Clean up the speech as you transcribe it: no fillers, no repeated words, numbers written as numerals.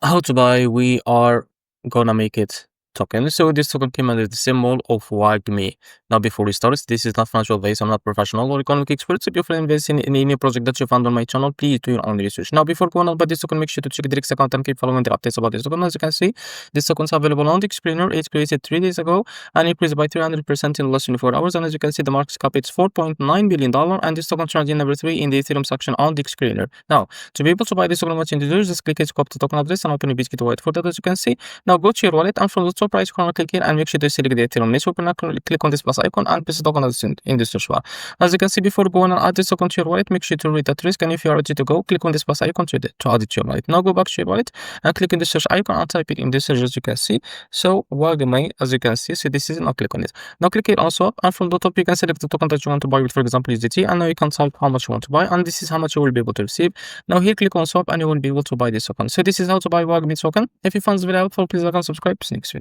how to buy, we are gonna make it token. So this token came under the symbol of WAGMI. Now before we start, this is not financial advice. I'm not professional or economic expert. So if you're investing in any project that you found on my channel, please do your own research. Now before going on about this token, make sure to check the Direct account and keep following the updates about this token. As you can see, this token is available on the explainer. It's created 3 days ago and increased by 300% in less than 24 hours. And as you can see, the market cap is $4.9 billion, and this token trends in number 3 in the Ethereum section on the explainer. Now to be able to buy this token, what you need to do is just click it, copy the token address, and open a Bitget wallet. For that, as you can see, now go to your wallet, and from the top right corner, click here and make sure to select the Ethereum network. Click on this plus icon and paste the token in the search bar. As you can see, before going and add this token to your wallet, make sure to read that risk, and if you are ready to go, click on this plus icon to add it to your wallet. Now go back to your wallet and click on the search icon and type it in the search, as you can see. So WAGMI, as you can see, so this is, now click on it. Now click here on swap, and from the top you can select the token that you want to buy with, for example USDT, and now you can type how much you want to buy, and this is how much you will be able to receive. Now here click on swap and you will be able to buy this token. So this is how to buy WAGMI token. If you found this video helpful, please like and subscribe. See you next video.